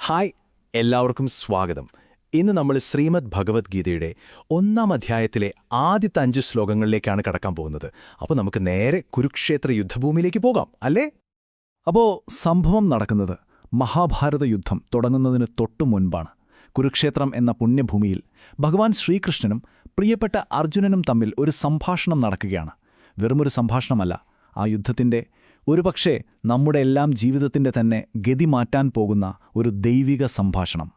Hi, എല്ലാവർക്കും സ്വാഗതം. ഇന്ന് നമ്മൾ ശ്രീമദ് ഭഗവത്ഗീതയുടെ 1-ാം അധ്യായത്തിലെ ആദ്യത്തെ 5 ശ്ലോകങ്ങളിലേക്കാണ് കടക്കാൻ പോകുന്നത്. അപ്പോൾ നമുക്ക് നേരെ കുരുക്ഷേത്ര യുദ്ധഭൂമിയിലേക്ക് പോകാം, അല്ലേ? അപ്പോൾ സംഭവം നടക്കുന്നത് മഹാഭാരത യുദ്ധം തുടങ്ങുന്നതിന് തൊട്ടു മുൻപാണ്. കുരുക്ഷേത്രം എന്ന പുണ്യഭൂമിയിൽ ഭഗവാൻ ശ്രീകൃഷ്ണനും പ്രിയപ്പെട്ട അർജുനനും തമ്മിൽ ഒരു സംഭാഷണം നടക്കുകയാണ്. വെറുമൊരു സംഭാഷണമല്ല, ആ യുദ്ധത്തിൻ്റെ ഒരുപക്ഷേ നമ്മുടെ എല്ലാം ജീവിതത്തിൻ്റെ തന്നെ ഗതി മാറ്റാൻ പോകുന്ന ഒരു ദൈവിക സംഭാഷണം.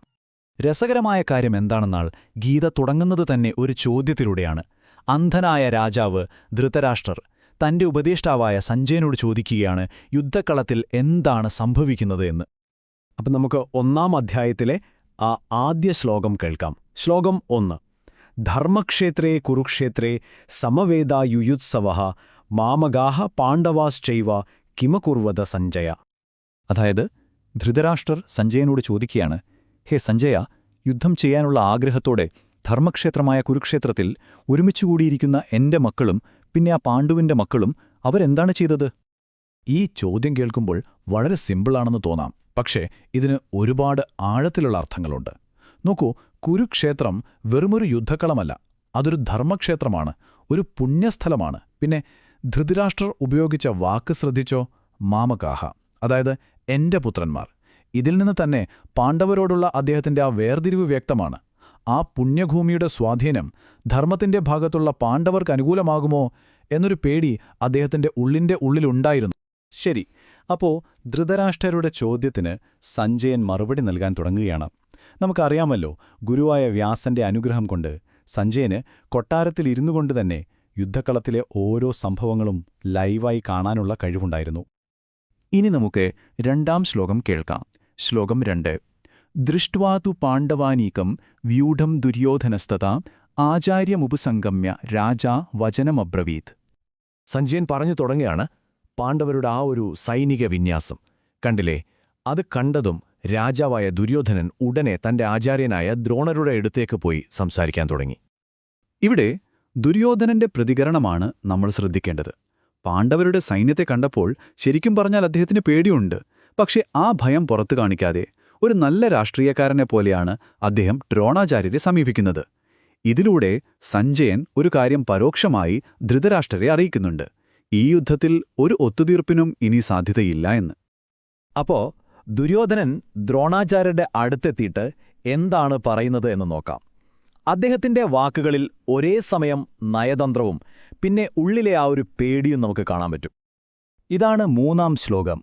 രസകരമായ കാര്യം എന്താണെന്നാൽ ഗീത തുടങ്ങുന്നത് തന്നെ ഒരു ചോദ്യത്തിലൂടെയാണ്. അന്ധനായ രാജാവ് ധൃതരാഷ്ട്രർ തന്റെ ഉപദേഷ്ടാവായ സഞ്ജയനോട് ചോദിക്കുകയാണ് യുദ്ധക്കളത്തിൽ എന്താണ് സംഭവിക്കുന്നത് എന്ന്. അപ്പം നമുക്ക് 1-ാം അധ്യായത്തിലെ ആ ആദ്യ ശ്ലോകം കേൾക്കാം. ശ്ലോകം 1: ധർമ്മക്ഷേത്രേ കുരുക്ഷേത്രേ സമവേദാ യുയുത്സവഃ മാമഗാഹ പാണ്ഡവാശ്ചൈവ കിമകുർവത സഞ്ജയ. അതായത് ധൃതരാഷ്ട്രർ സഞ്ജയനോട് ചോദിക്കുകയാണ്, ഹേ സഞ്ജയ, യുദ്ധം ചെയ്യാനുള്ള ആഗ്രഹത്തോടെ ധർമ്മക്ഷേത്രമായ കുരുക്ഷേത്രത്തിൽ ഒരുമിച്ചുകൂടിയിരിക്കുന്ന എന്റെ മക്കളും പിന്നെ ആ പാണ്ഡുവിന്റെ മക്കളും അവരെന്താണ് ചെയ്തത്? ഈ ചോദ്യം കേൾക്കുമ്പോൾ വളരെ സിമ്പിളാണെന്ന് തോന്നാം, പക്ഷേ ഇതിന് ഒരുപാട് ആഴത്തിലുള്ള അർത്ഥങ്ങളുണ്ട്. നോക്കൂ, കുരുക്ഷേത്രം വെറുമൊരു യുദ്ധക്കളമല്ല, അതൊരു ധർമ്മക്ഷേത്രമാണ്, ഒരു പുണ്യസ്ഥലമാണ്. പിന്നെ ധൃതരാഷ്ട്രർ ഉപയോഗിച്ച വാക്ക് ശ്രദ്ധിച്ചോ? മാമകാഹ, അതായത് എന്റെ പുത്രന്മാർ. ഇതിൽ നിന്ന് തന്നെ പാണ്ഡവരോടുള്ള അദ്ദേഹത്തിന്റെ ആ വേർതിരിവ് വ്യക്തമാണ്. ആ പുണ്യഭൂമിയുടെ സ്വാധീനം ധർമ്മത്തിന്റെ ഭാഗത്തുള്ള പാണ്ഡവർക്ക് അനുകൂലമാകുമോ എന്നൊരു പേടി അദ്ദേഹത്തിന്റെ ഉള്ളിലുണ്ടായിരുന്നു. ശരി, അപ്പോ ധൃതരാഷ്ട്രരുടെ ചോദ്യത്തിന് സഞ്ജയൻ മറുപടി നൽകാൻ തുടങ്ങുകയാണ്. നമുക്കറിയാമല്ലോ, ഗുരുവായ വ്യാസന്റെ അനുഗ്രഹം കൊണ്ട് സഞ്ജയന് കൊട്ടാരത്തിൽ ഇരുന്നു കൊണ്ട് തന്നെ യുദ്ധക്കളത്തിലെ ഓരോ സംഭവങ്ങളും ലൈവായി കാണാനുള്ള കഴിവുണ്ടായിരുന്നു. ഇനി നമുക്ക് 2-ാം ശ്ലോകം കേൾക്കാം. ശ്ലോകം 2: ദൃഷ്ട്വാ തു പാണ്ഡവാനീകം വ്യൂഢം ദുര്യോധനസ്തഥാ ആചാര്യമുപസംഗമ്യ രാജാ വചനമബ്രവീത്. സഞ്ജയൻ പറഞ്ഞു തുടങ്ങുകയാണ് പാണ്ഡവരുടെ ആ ഒരു സൈനിക വിന്യാസം. കണ്ടില്ലേ? അത് കണ്ടതും രാജാവായ ദുര്യോധനൻ ഉടനെ തന്റെ ആചാര്യനായ ദ്രോണരുടെ അടുത്തേക്ക് പോയി സംസാരിക്കാൻ തുടങ്ങി. ഇവിടെ ദുര്യോധനന്റെ പ്രതികരണമാണ് നമ്മൾ ശ്രദ്ധിക്കേണ്ടത്. പാണ്ഡവരുടെ സൈന്യത്തെ കണ്ടപ്പോൾ ശരിക്കും പറഞ്ഞാൽ അദ്ദേഹത്തിന് പേടിയുണ്ട്. പക്ഷേ ആ ഭയം പുറത്തു കാണിക്കാതെ ഒരു നല്ല രാഷ്ട്രീയക്കാരനെ പോലെയാണ് അദ്ദേഹം ദ്രോണാചാര്യരെ സമീപിക്കുന്നത്. ഇതിലൂടെ സഞ്ജയൻ ഒരു കാര്യം പരോക്ഷമായി ധൃതരാഷ്ട്രരെ അറിയിക്കുന്നുണ്ട്: ഈ യുദ്ധത്തിൽ ഒരു ഒത്തുതീർപ്പിനും ഇനി സാധ്യതയില്ല എന്ന്. അപ്പോ ദുര്യോധനൻ ദ്രോണാചാര്യരുടെ അടുത്തെത്തിയിട്ട് എന്താണ് പറയുന്നത് എന്ന് നോക്കാം. അദ്ദേഹത്തിന്റെ വാക്കുകളിൽ ഒരേ സമയം നയതന്ത്രവും പിന്നെ ഉള്ളിലെ ആ ഒരു പേടിയും നമുക്ക് കാണാൻ പറ്റും. ഇതാണ് 3-ാം ശ്ലോകം.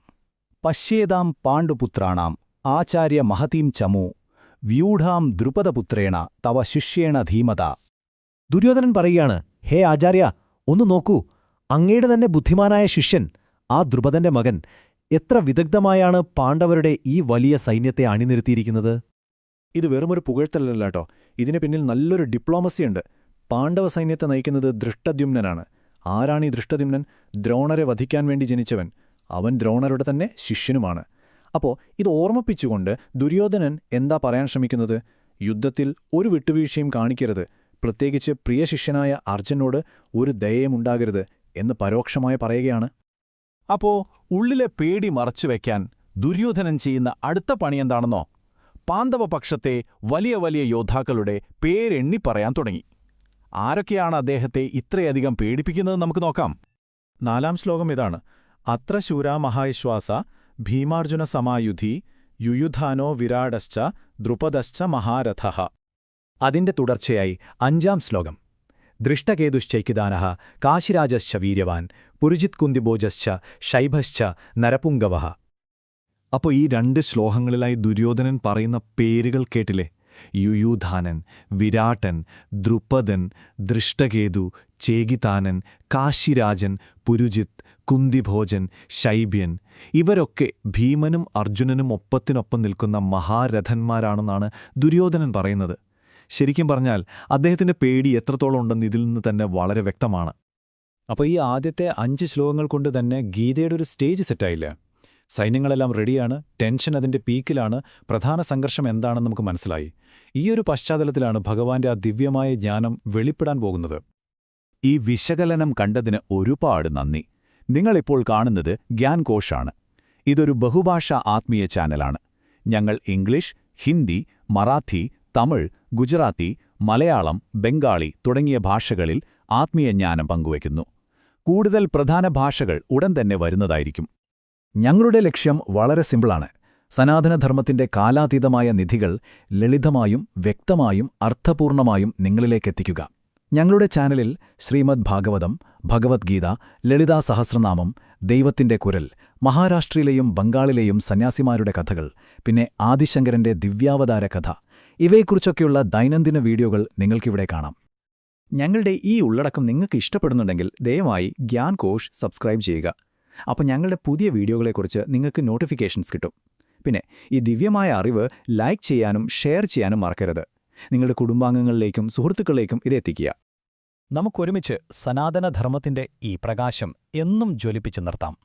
പശ്യേതാം പാണ്ഡുപുത്രാണാം ആചാര്യ മഹതീം ചമു വ്യൂഢാം ദ്രുപദപുത്രേണ തവ ശിഷ്യേണ ധീമത. ദുര്യോധനൻ പറയുകയാണ്, ഹേ ആചാര്യ, ഒന്ന് നോക്കൂ, അങ്ങയുടെ തന്നെ ബുദ്ധിമാനായ ശിഷ്യൻ ആ ദ്രുപദന്റെ മകൻ എത്ര വിദഗ്ധമായാണ് പാണ്ഡവരുടെ ഈ വലിയ സൈന്യത്തെ അണിനിരത്തിയിരിക്കുന്നത്. ഇത് വെറുമൊരു പുകഴ്ത്തലല്ല കേട്ടോ, ഇതിന് പിന്നിൽ നല്ലൊരു ഡിപ്ലോമസിയുണ്ട്. പാണ്ഡവ സൈന്യത്തെ നയിക്കുന്നത് ദൃഷ്ടദ്യുമ്നനാണ്. ആരാണ് ഈ ദൃഷ്ടദ്യുമ്നൻ? ദ്രോണരെ വധിക്കാൻ വേണ്ടി ജനിച്ചവൻ. അവൻ ദ്രോണരുടെ തന്നെ ശിഷ്യനുമാണ്. അപ്പോൾ ഇത് ഓർമ്മിപ്പിച്ചുകൊണ്ട് ദുര്യോധനൻ എന്താ പറയാൻ ശ്രമിക്കുന്നത്? യുദ്ധത്തിൽ ഒരു വിട്ടുവീഴ്ചയും കാണിക്കരുത്, പ്രത്യേകിച്ച് പ്രിയ ശിഷ്യനായ അർജുനോട് ഒരു ദയയുമുണ്ടാകരുത് എന്ന് പരോക്ഷമായി പറയുകയാണ്. അപ്പോൾ ഉള്ളിലെ പേടി മറച്ചുവെക്കാൻ ദുര്യോധനൻ ചെയ്യുന്ന അടുത്ത പണിയെന്താണെന്നോ? പാണ്ഡവപക്ഷത്തെ വലിയ വലിയ യോദ്ധാക്കളുടെ പേരെണ്ണി പറയാൻ തുടങ്ങി. ആരൊക്കെയാണ് അദ്ദേഹത്തെ ഇത്രയധികം പേടിപ്പിക്കുന്നത് നമുക്ക് നോക്കാം. 4-ാം ശ്ലോകം ഇതാണ്: അത്ര ശൂരാ മഹാവിശ്വാസ ഭീമാർജുന സമായുധി യുയുധാനോ വിരാടശ്ച ദ്രുപദശ്ച മഹാരഥഃ. അതിന്റെ തുടർച്ചയായി 5-ാം ശ്ലോകം: ദൃഷ്ടകേതുശ്ചൈകിദാനഃ കാശിരാജശ്ച വീര്യവാൻ പുരുജിത് കുന്തിഭോജശ്ച ശൈഭശ്ച നരപുംഗവഃ. അപ്പോൾ ഈ 2 ശ്ലോകങ്ങളിലായി ദുര്യോധനൻ പറയുന്ന പേരുകൾ കേട്ടില്ലേ? യുയുധാനൻ, വിരാടൻ, ദ്രുപദൻ, ദൃഷ്ടകേതു, ചേകിതാനൻ, കാശിരാജൻ, പുരുജിത്, കുന്തിഭോജൻ, ശൈബ്യൻ. ഇവരൊക്കെ ഭീമനും അർജുനനും ഒപ്പത്തിനൊപ്പം നിൽക്കുന്ന മഹാരഥന്മാരാണെന്നാണ് ദുര്യോധനൻ പറയുന്നത്. ശരിക്കും പറഞ്ഞാൽ അദ്ദേഹത്തിന്റെ പേടി എത്രത്തോളം ഉണ്ടെന്ന് ഇതിൽ നിന്ന് തന്നെ വളരെ വ്യക്തമാണ്. അപ്പോൾ ഈ ആദ്യത്തെ 5 ശ്ലോകങ്ങൾ കൊണ്ട് തന്നെ ഗീതയുടെ ഒരു സ്റ്റേജ് സെറ്റായില്ലേ? സൈന്യങ്ങളെല്ലാം റെഡിയാണ്, ടെൻഷൻ അതിന്റെ പീക്കിലാണ്, പ്രധാന സംഘർഷം എന്താണെന്ന് നമുക്ക് മനസ്സിലായി. ഈയൊരു പശ്ചാത്തലത്തിലാണ് ഭഗവാന്റെ ആ ദിവ്യമായ ജ്ഞാനം വെളിപ്പെടാൻ പോകുന്നത്. ഈ വിശകലനം കണ്ടതിന് ഒരുപാട് നന്ദി. നിങ്ങളിപ്പോൾ കാണുന്നത് ഗ്യാൻ കോഷാണ്. ഇതൊരു ബഹുഭാഷാ ആത്മീയ ചാനലാണ്. ഞങ്ങൾ ഇംഗ്ലീഷ്, ഹിന്ദി, മറാഠി, തമിഴ്, ഗുജറാത്തി, മലയാളം, ബംഗാളി തുടങ്ങിയ ഭാഷകളിൽ ആത്മീയജ്ഞാനം പങ്കുവയ്ക്കുന്നു. കൂടുതൽ പ്രധാന ഭാഷകൾ ഉടൻ തന്നെ വരുന്നതായിരിക്കും. ഞങ്ങളുടെ ലക്ഷ്യം വളരെ സിമ്പിളാണ്. സനാതനധർമ്മത്തിന്റെ കാലാതീതമായ നിധികൾ ലളിതമായും വ്യക്തമായും അർത്ഥപൂർണമായും നിങ്ങളിലേക്കെത്തിക്കുക. ഞങ്ങളുടെ ചാനലിൽ ശ്രീമദ് ഭാഗവതം, ഭഗവത്ഗീത, ലളിതാ സഹസ്രനാമം, ദൈവത്തിന്റെ കുരൽ, മഹാരാഷ്ട്രയിലെയും ബംഗാളിലെയും സന്യാസിമാരുടെ കഥകൾ, പിന്നെ ആദിശങ്കരന്റെ ദിവ്യാവതാര കഥ, ഇവയെക്കുറിച്ചൊക്കെയുള്ള ദൈനംദിന വീഡിയോകൾ നിങ്ങൾക്കിവിടെ കാണാം. ഞങ്ങളുടെ ഈ ഉള്ളടക്കം നിങ്ങൾക്ക് ഇഷ്ടപ്പെടുന്നുണ്ടെങ്കിൽ ദയവായി ഗ്യാൻ കോഷ് സബ്സ്ക്രൈബ് ചെയ്യുക. അപ്പോൾ ഞങ്ങളുടെ പുതിയ വീഡിയോകളെക്കുറിച്ച് നിങ്ങൾക്ക് നോട്ടിഫിക്കേഷൻസ് കിട്ടും. പിന്നെ ഈ ദിവ്യമായ അറിവ് ലൈക്ക് ചെയ്യാനും ഷെയർ ചെയ്യാനും മറക്കരുത്. നിങ്ങളുടെ കുടുംബാംഗങ്ങളിലേക്കും സുഹൃത്തുക്കളിലേക്കും ഇത് എത്തിക്കുക. നമുക്കൊരുമിച്ച് സനാതനധർമ്മത്തിന്റെ ഈ പ്രകാശം എന്നും ജ്വലിപ്പിച്ചു നിർത്താം.